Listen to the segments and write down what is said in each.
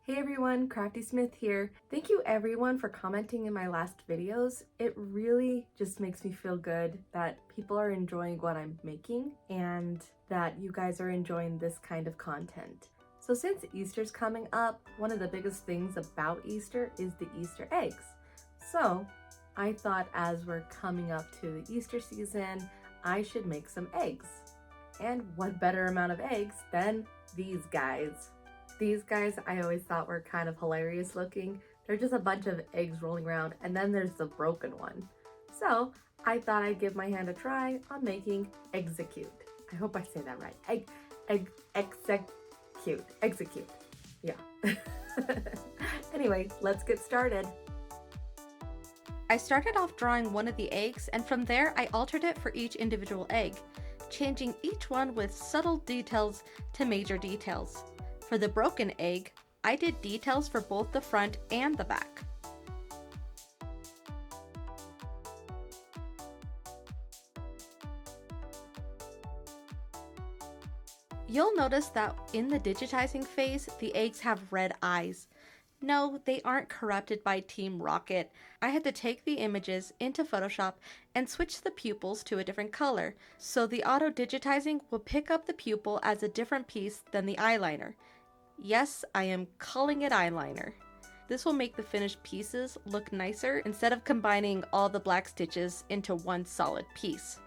Hey everyone, Crafty Smith here. Thank you everyone for commenting in my last videos. It really just makes me feel good that people are enjoying what I'm making and that you guys are enjoying this kind of content. So since Easter's coming up, one of the biggest things about Easter is the Easter eggs. So I thought as we're coming up to the Easter season, I should make some eggs. And what better amount of eggs than these guys? These guys I always thought were kind of hilarious looking. They're just a bunch of eggs rolling around, and then there's the broken one. So I thought I'd give my hand a try on making Exeggcute. I hope I say that right. Exeggcute. Yeah. Anyway, let's get started. I started off drawing one of the eggs, and from there I altered it for each individual egg, changing each one with subtle details to major details. For the broken egg, I did details for both the front and the back. You'll notice that in the digitizing phase, the eggs have red eyes. No, they aren't corrupted by Team Rocket. I had to take the images into Photoshop and switch the pupils to a different color, so the auto-digitizing will pick up the pupil as a different piece than the eyeliner. Yes, I am calling it eyeliner. This will make the finished pieces look nicer instead of combining all the black stitches into one solid piece.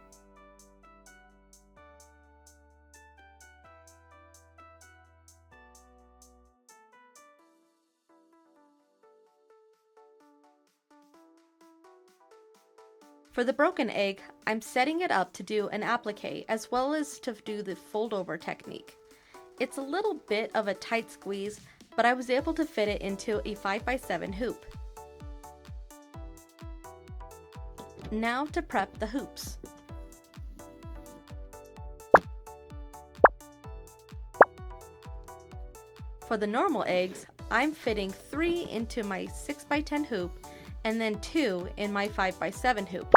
For the broken egg, I'm setting it up to do an applique as well as to do the fold over technique. It's a little bit of a tight squeeze, but I was able to fit it into a 5x7 hoop. Now to prep the hoops. For the normal eggs, I'm fitting 3 into my 6x10 hoop and then 2 in my 5x7 hoop.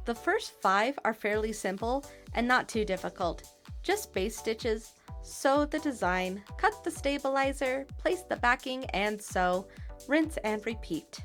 The first 5 are fairly simple and not too difficult. Just base stitches, sew the design, cut the stabilizer, place the backing and sew, rinse and repeat.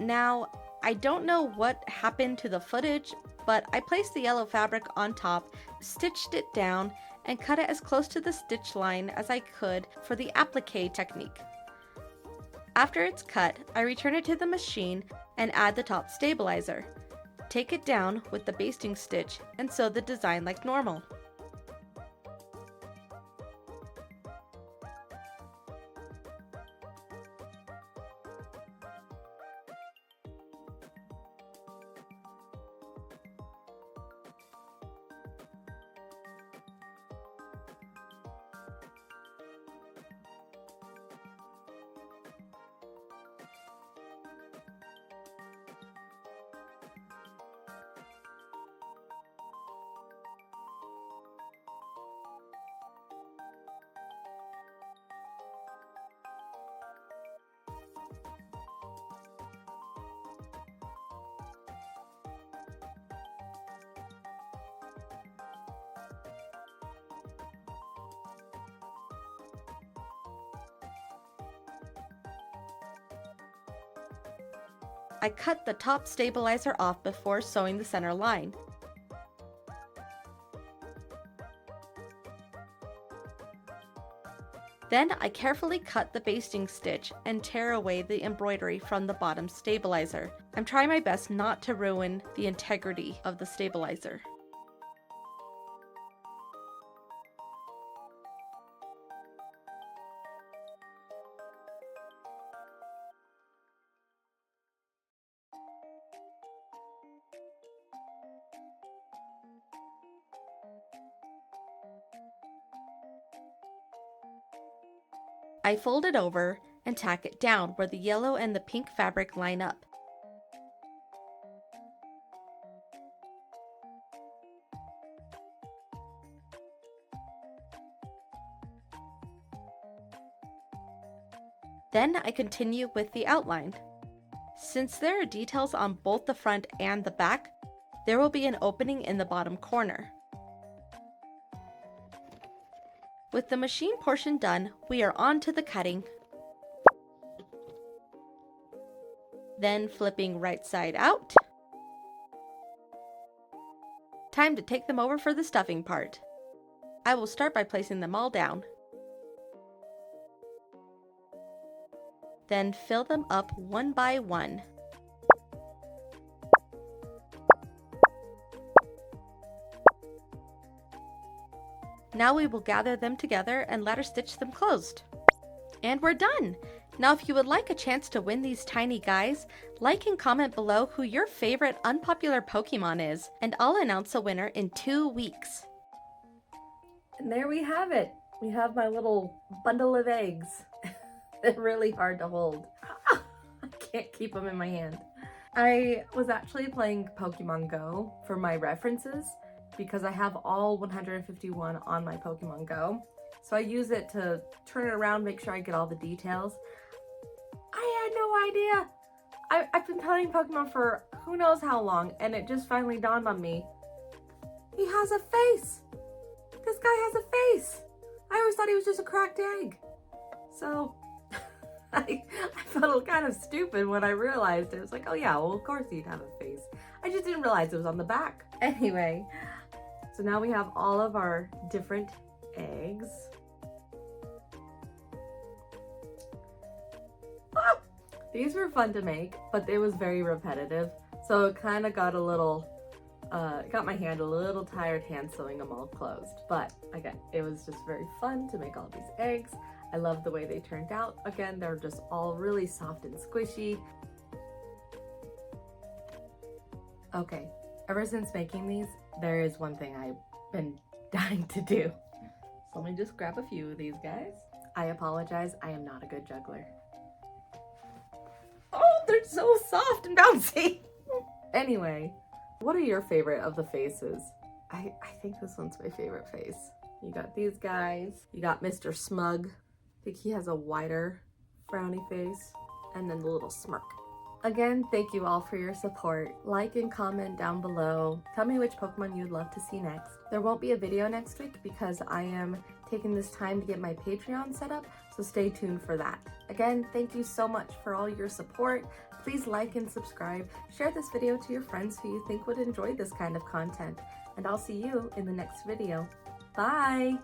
Now, I don't know what happened to the footage, but I placed the yellow fabric on top, stitched it down, and cut it as close to the stitch line as I could for the applique technique. After it's cut, I return it to the machine and add the top stabilizer. Take it down with the basting stitch and sew the design like normal. I cut the top stabilizer off before sewing the center line. Then I carefully cut the basting stitch and tear away the embroidery from the bottom stabilizer. I'm trying my best not to ruin the integrity of the stabilizer. I fold it over and tack it down where the yellow and the pink fabric line up. Then I continue with the outline. Since there are details on both the front and the back, there will be an opening in the bottom corner. With the machine portion done, we are on to the cutting. Then flipping right side out. Time to take them over for the stuffing part. I will start by placing them all down. Then fill them up one by one. Now we will gather them together and ladder stitch them closed. And we're done! Now if you would like a chance to win these tiny guys, like and comment below who your favorite unpopular Pokemon is, and I'll announce a winner in 2 weeks. And there we have it. We have my little bundle of eggs. They're really hard to hold. I can't keep them in my hand. I was actually playing Pokemon Go for my references because I have all 151 on my Pokemon Go. So I use it to turn it around, make sure I get all the details. I had no idea. I've been playing Pokemon for who knows how long, and it just finally dawned on me. He has a face. This guy has a face. I always thought he was just a cracked egg. So I felt kind of stupid when I realized it. It was like, oh yeah, well of course he'd have a face. I just didn't realize it was on the back. Anyway, so now we have all of our different eggs. Ah! These were fun to make, but it was very repetitive. So it kind of got a little, got my hand a little tired hand sewing them all closed. But again, it was just very fun to make all these eggs. I love the way they turned out. Again, they're just all really soft and squishy. Okay, ever since making these, there is one thing I've been dying to do. So let me just grab a few of these guys. I apologize, I am not a good juggler. Oh, they're so soft and bouncy. Anyway, what are your favorite of the faces? I think this one's my favorite face. You got these guys. You got Mr. Smug. I think he has a wider frowny face. And then the little smirk. Again, thank you all for your support. Like and comment down below. Tell me which Pokemon you'd love to see next. There won't be a video next week because I am taking this time to get my Patreon set up, so stay tuned for that. Again, thank you so much for all your support. Please like and subscribe. Share this video to your friends who you think would enjoy this kind of content. And I'll see you in the next video. Bye!